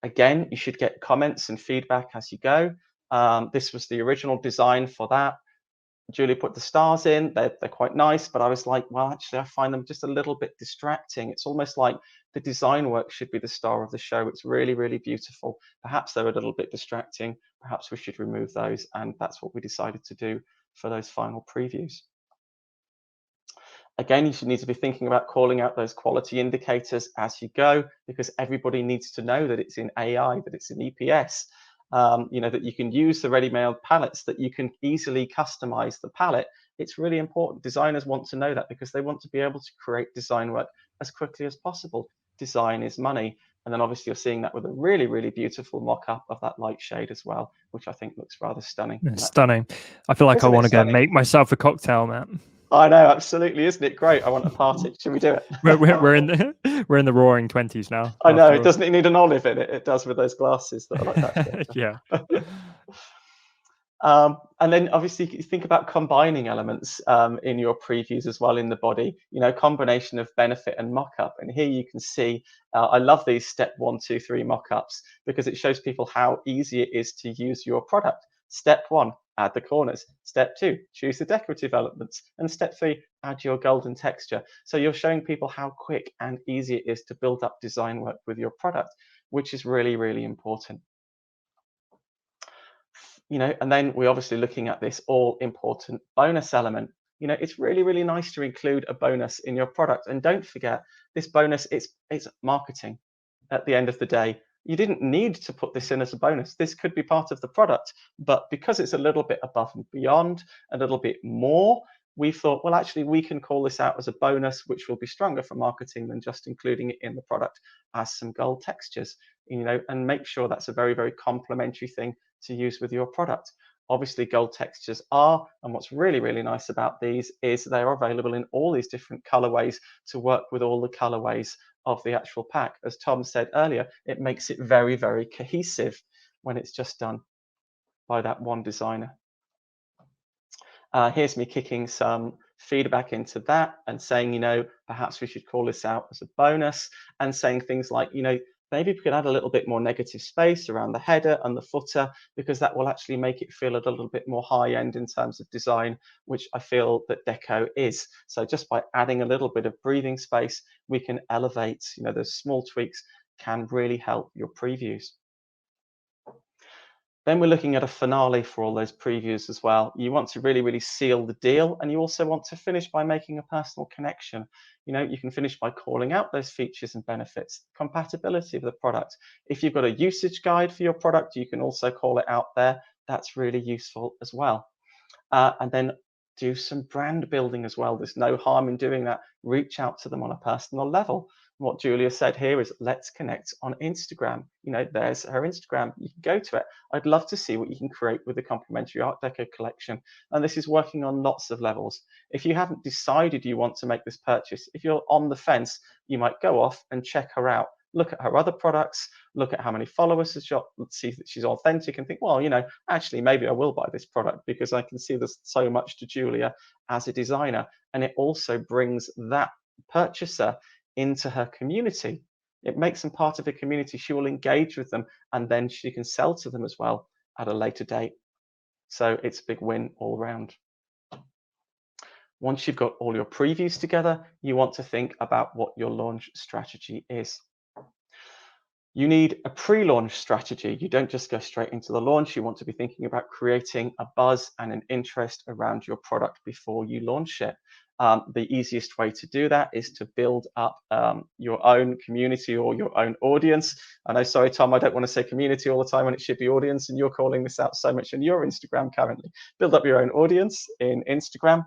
Again, you should get comments and feedback as you go. This was the original design for that. Julie put the stars in. They're quite nice, but I was like, well, actually, I find them just a little bit distracting. It's almost like the design work should be the star of the show. It's really, really beautiful. Perhaps they're a little bit distracting. Perhaps we should remove those. And that's what we decided to do for those final previews. Again, you should need to be thinking about calling out those quality indicators as you go, because everybody needs to know that it's in AI, that it's in EPS. That you can use the ready-made palettes, that you can easily customize the palette. It's really important. Designers want to know that because they want to be able to create design work as quickly as possible. Design is money. And then obviously you're seeing that with a really, really beautiful mock-up of that light shade as well, which I think looks rather stunning. It's stunning. I feel like I want to go make myself a cocktail, Matt. I know, absolutely. Isn't it great? I want a party. Should we do it? we're in the roaring 20s now. I know. It doesn't need an olive in it. It does with those glasses that are like that. Yeah. And then obviously you think about combining elements in your previews as well in the body, combination of benefit and mock-up. And here you can see, I love these step 1, 2, 3 mock-ups because it shows people how easy it is to use your product. Step 1, add the corners. Step 2, choose the decorative elements. And step 3, add your golden texture. So you're showing people how quick and easy it is to build up design work with your product, which is really, really important. And then we're obviously looking at this all important bonus element. It's really, really nice to include a bonus in your product. And don't forget, this bonus, it's marketing at the end of the day. You didn't need to put this in as a bonus. This could be part of the product, but because it's a little bit above and beyond, a little bit more, we thought, well, actually, we can call this out as a bonus, which will be stronger for marketing than just including it in the product as some gold textures, and make sure that's a very, very complementary thing to use with your product. Obviously, gold textures are, and what's really, really nice about these is they're available in all these different colorways to work with all the colorways of the actual pack. As Tom said earlier, it makes it very, very cohesive when it's just done by that one designer. Here's me kicking some feedback into that and saying, perhaps we should call this out as a bonus, and saying things like, maybe we could add a little bit more negative space around the header and the footer, because that will actually make it feel a little bit more high end in terms of design, which I feel that deco is. So just by adding a little bit of breathing space, we can elevate, those small tweaks can really help your previews. Then we're looking at a finale for all those previews as well. You want to really, really seal the deal, and you also want to finish by making a personal connection. You can finish by calling out those features and benefits, compatibility of the product. If you've got a usage guide for your product, you can also call it out there. That's really useful as well. And then do some brand building as well. There's no harm in doing that. Reach out to them on a personal level. What Julia said here is, let's connect on Instagram. There's her Instagram. You can go to it. I'd love to see what you can create with the complimentary Art Deco collection. And this is working on lots of levels. If you haven't decided you want to make this purchase, if you're on the fence, you might go off and check her out. Look at her other products, look at how many followers she's got, see that she's authentic, and think, well, actually, maybe I will buy this product because I can see there's so much to Julia as a designer. And it also brings that purchaser into her community. It makes them part of the community. She will engage with them, and then she can sell to them as well at a later date. So it's a big win all around. Once you've got all your previews together, you want to think about what your launch strategy is. You need a pre-launch strategy. You don't just go straight into the launch. You want to be thinking about creating a buzz and an interest around your product before you launch it. The easiest way to do that is to build up your own community or your own audience. I know, sorry, Tom, I don't want to say community all the time when it should be audience, and you're calling this out so much in your Instagram currently. Build up your own audience in Instagram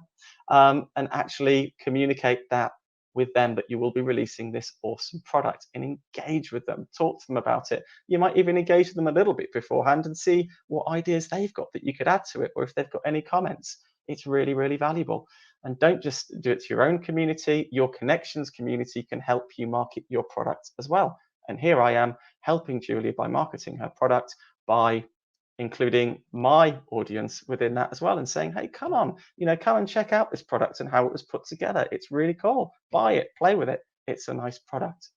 and actually communicate that with them, that you will be releasing this awesome product, and engage with them, talk to them about it. You might even engage with them a little bit beforehand and see what ideas they've got that you could add to it, or if they've got any comments. It's really, really valuable. And don't just do it to your own community. Your connections community can help you market your product as well. And here I am helping Julia by marketing her product, by including my audience within that as well, and saying, hey, come on, come and check out this product and how it was put together. It's really cool. Buy it, play with it. It's a nice product.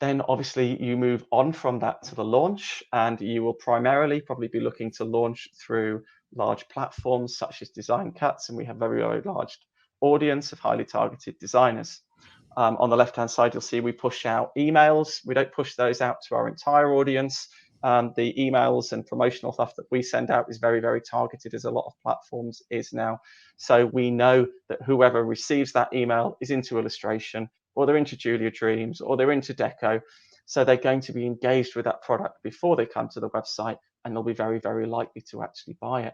Then obviously you move on from that to the launch, and you will primarily probably be looking to launch through large platforms such as Design Cuts, and we have very, very large audience of highly targeted designers. On the left-hand side, you'll see we push out emails. We don't push those out to our entire audience. The emails and promotional stuff that we send out is very, very targeted, as a lot of platforms is now. So we know that whoever receives that email is into illustration, or they're into Julia Dreams, or they're into deco. So they're going to be engaged with that product before they come to the website, and they'll be very, very likely to actually buy it.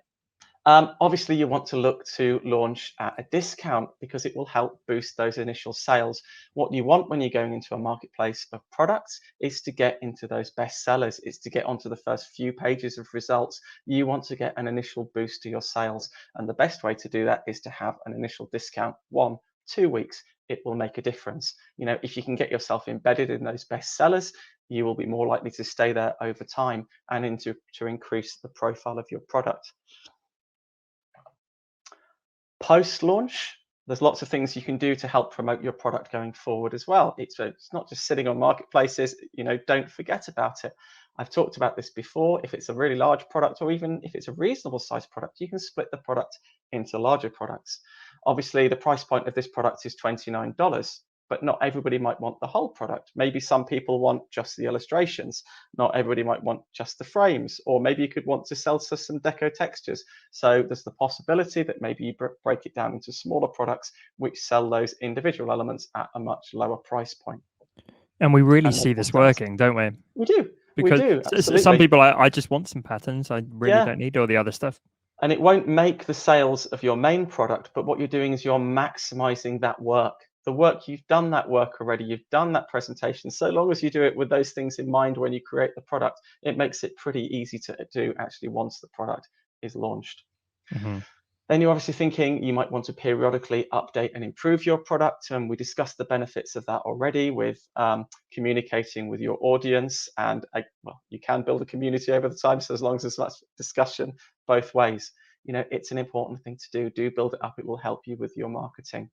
Obviously, you want to look to launch at a discount because it will help boost those initial sales. What you want when you're going into a marketplace of products is to get into those best sellers. It's to get onto the first few pages of results. You want to get an initial boost to your sales. And the best way to do that is to have an initial discount, 1-2 weeks. It will make a difference. If you can get yourself embedded in those best sellers, you will be more likely to stay there over time and to increase the profile of your product. Post-launch, there's lots of things you can do to help promote your product going forward as well. It's not just sitting on marketplaces. Don't forget about it. I've talked about this before. If it's a really large product, or even if it's a reasonable sized product, you can split the product into larger products. Obviously, the price point of this product is $29, but not everybody might want the whole product. Maybe some people want just the illustrations. Not everybody might want just the frames, or maybe you could want to sell to some deco textures. So there's the possibility that maybe you break it down into smaller products which sell those individual elements at a much lower price point. And we really see this working, don't we? We do. Because we do, absolutely. Some people, I just want some patterns. I really don't need all the other stuff. And it won't make the sales of your main product, but what you're doing is you're maximizing that work. The work, you've done that work already, you've done that presentation. So long as you do it with those things in mind when you create the product, it makes it pretty easy to do actually once the product is launched. Mm-hmm. Then you're obviously thinking you might want to periodically update and improve your product. And we discussed the benefits of that already with communicating with your audience. And well, you can build a community over the time. So as long as there's much discussion both ways, it's an important thing to do. Do build it up. It will help you with your marketing.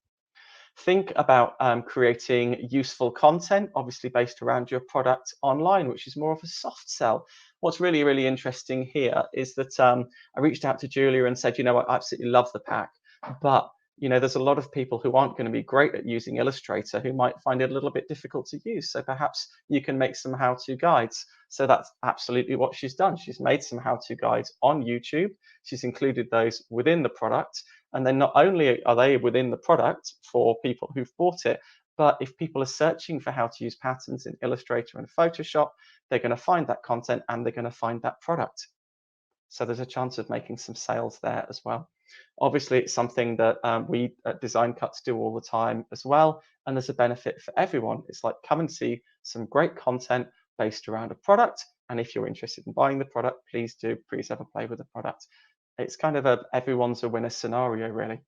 Think about creating useful content, obviously based around your product online, which is more of a soft sell. What's really, really interesting here is that I reached out to Julia and said, I absolutely love the pack, but there's a lot of people who aren't going to be great at using Illustrator who might find it a little bit difficult to use. So perhaps you can make some how-to guides. So that's absolutely what she's done. She's made some how-to guides on YouTube. She's included those within the product. And then not only are they within the product for people who've bought it, but if people are searching for how to use patterns in Illustrator and Photoshop, they're going to find that content and they're going to find that product. So there's a chance of making some sales there as well. Obviously, it's something that we at Design Cuts do all the time as well. And there's a benefit for everyone. It's like, come and see some great content based around a product. And if you're interested in buying the product, please have a play with the product. It's kind of everyone's a winner scenario, really.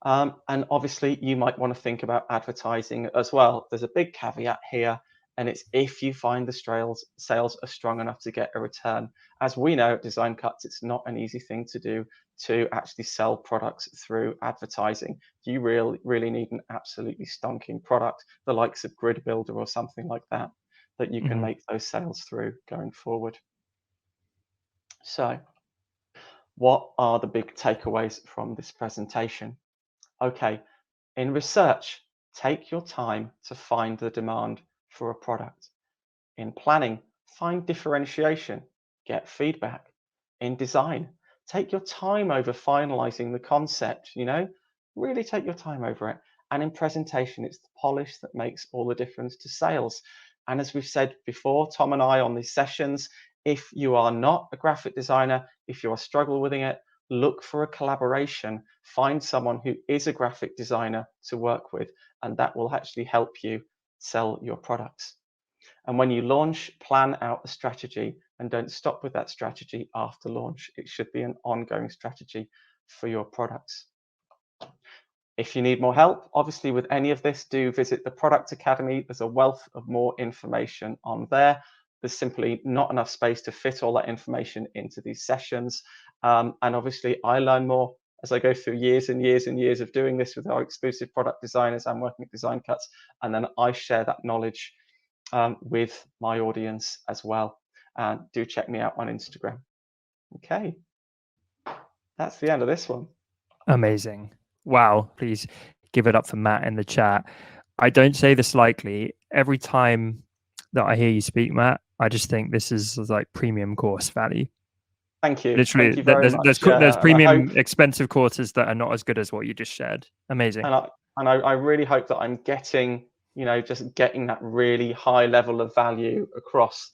And obviously, you might want to think about advertising as well. There's a big caveat here, and it's if you find the sales are strong enough to get a return. As we know at Design Cuts, it's not an easy thing to do to actually sell products through advertising. You really need an absolutely stonking product, the likes of Grid Builder or something like that, that you can make those sales through going forward. So, what are the big takeaways from this presentation? Okay, in research, take your time to find the demand for a product. In planning, find differentiation, get feedback. In design, take your time over finalizing the concept, really take your time over it. And in presentation, it's the polish that makes all the difference to sales. And as we've said before, Tom and I on these sessions, if you are not a graphic designer, if you are struggling with it, look for a collaboration. Find someone who is a graphic designer to work with, and that will actually help you sell your products. And when you launch, plan out a strategy and don't stop with that strategy after launch. It should be an ongoing strategy for your products. If you need more help, obviously with any of this, do visit the Product Academy. There's a wealth of more information on there. There's simply not enough space to fit all that information into these sessions. And obviously I learn more as I go through years and years and years of doing this with our exclusive product designers and working at Design Cuts. And then I share that knowledge with my audience as well. And do check me out on Instagram. Okay, that's the end of this one. Amazing. Wow. Please give it up for Matt in the chat. I don't say this lightly. Every time that I hear you speak, Matt, I just think this is like premium course value. Thank you. Literally, Thank you very much. there's premium expensive courses that are not as good as what you just shared. Amazing. And I really hope that I'm getting, just getting that really high level of value across,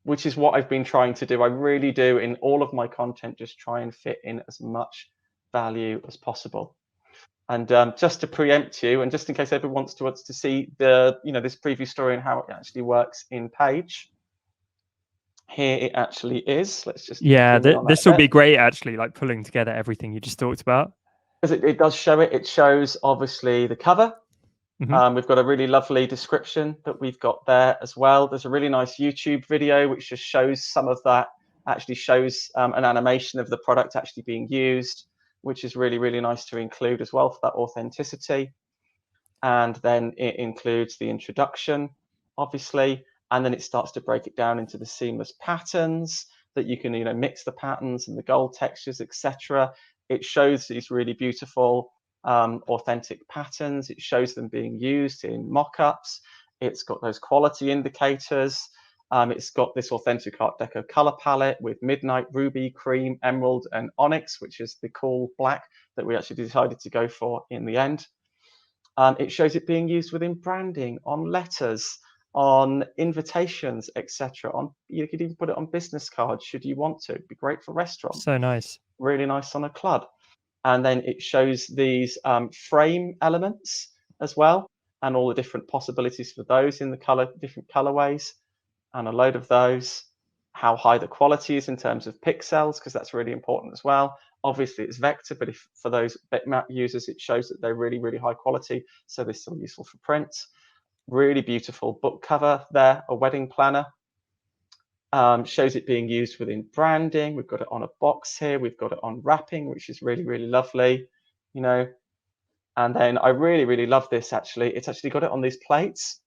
which is what I've been trying to do. I really do in all of my content, just try and fit in as much value as possible. And just to preempt you, and just in case everyone wants to see the, this preview story and how it actually works in Page, here it actually is. Let's just this will be great actually, like pulling together everything you just talked about. Because it does show it. It shows obviously the cover. We've got a really lovely description that we've got there as well. There's a really nice YouTube video which just shows some of that, actually shows an animation of the product actually being used, which is really, really nice to include as well for that authenticity. And then it includes the introduction, obviously, and then it starts to break it down into the seamless patterns that you can, mix the patterns and the gold textures, etc. It shows these really beautiful authentic patterns. It shows them being used in mock-ups. It's got those quality indicators. It's got this authentic Art Deco color palette with midnight, ruby, cream, emerald, and onyx, which is the cool black that we actually decided to go for in the end. It shows it being used within branding, on letters, on invitations, etc. You could even put it on business cards should you want to. It'd be great for restaurants. So nice. Really nice on a club. And then it shows these frame elements as well, and all the different possibilities for those in the different colorways, and a load of those. How high the quality is in terms of pixels, because that's really important as well. Obviously, it's vector, but for those bitmap users, it shows that they're really, really high quality. So they're still useful for print. Really beautiful book cover there, a wedding planner. Shows it being used within branding. We've got it on a box here. We've got it on wrapping, which is really, really lovely, you know. And then I really, really love this actually. It's actually got it on these plates.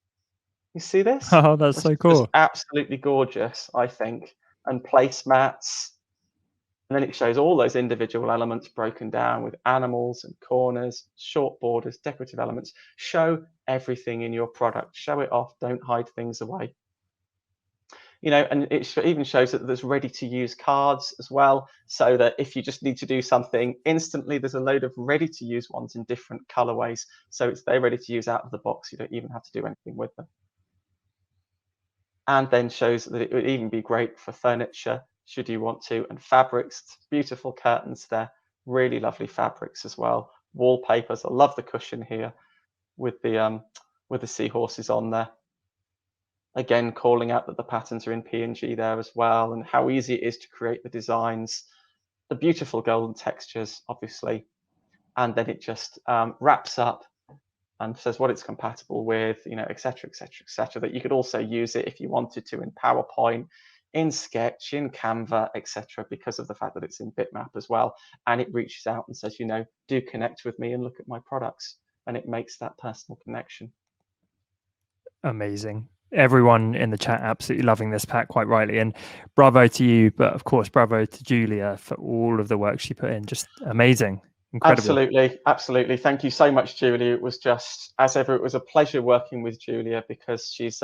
You see this? Oh, that's Which so is just cool. absolutely gorgeous, I think. And placemats. And then it shows all those individual elements broken down with animals and corners, short borders, decorative elements. Show everything in your product. Show it off. Don't hide things away. You know, and it even shows that there's ready to use cards as well, so that if you just need to do something instantly, there's a load of ready to use ones in different colorways. So they're ready to use out of the box. You don't even have to do anything with them. And then shows that it would even be great for furniture, should you want to, and fabrics. Beautiful curtains there, really lovely fabrics as well. Wallpapers. I love the cushion here with the seahorses on there. Again, calling out that the patterns are in PNG there as well, and how easy it is to create the designs, the beautiful golden textures, obviously. And then it just wraps up and says what it's compatible with, you know, etc., etc., etc. That you could also use it if you wanted to in PowerPoint, in Sketch, in Canva, etc., because of the fact that it's in Bitmap as well. And it reaches out and says, you know, do connect with me and look at my products. And it makes that personal connection. Amazing. Everyone in the chat absolutely loving this pack, quite rightly, and bravo to you, but of course bravo to Julia for all of the work she put in. Just amazing. Incredible. Absolutely. Thank you so much, Julia. It was just, as ever, it was a pleasure working with Julia, because she's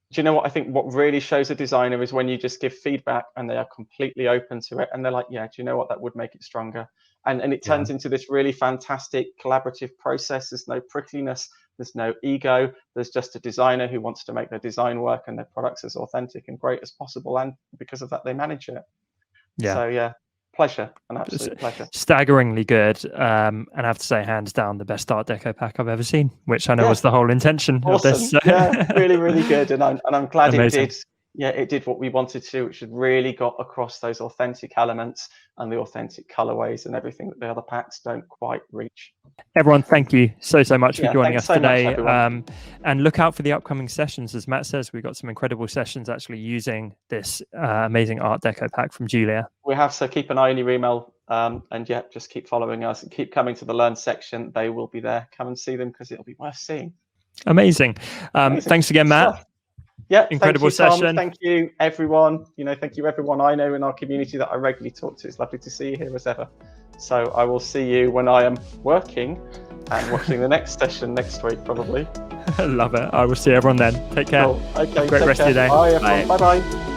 do you know what I think what really shows a designer is when you just give feedback and they are completely open to it, and they're like, yeah, do you know what, that would make it stronger, and it turns into this really fantastic collaborative process. There's no prickliness, there's no ego, there's just a designer who wants to make their design work and their products as authentic and great as possible, and because of that they manage it. So yeah, pleasure, an absolute pleasure. Staggeringly good, and I have to say, hands down, the best Art Deco pack I've ever seen, which I know was the whole intention of this. So. Yeah, really, really good, and I'm glad Amazing. it did. Yeah, it did what we wanted to, which had really got across those authentic elements and the authentic colorways and everything that the other packs don't quite reach. Everyone, thank you so much for joining us so today. Much, and look out for the upcoming sessions. As Matt says, we've got some incredible sessions actually using this amazing Art Deco pack from Julia. We have, so keep an eye on your email, and yeah, just keep following us and keep coming to the Learn section. They will be there. Come and see them because it'll be worth seeing. Amazing. Thanks again, Matt. Yeah, incredible thank you, Tom. session. Thank you, everyone. You know, thank you, everyone I know in our community that I regularly talk to. It's lovely to see you here as ever. So I will see you when I am working and watching the next session next week, probably. Love it. I will see everyone then. Take care. Cool. Okay, great rest of your day. Bye, everyone. Bye-bye.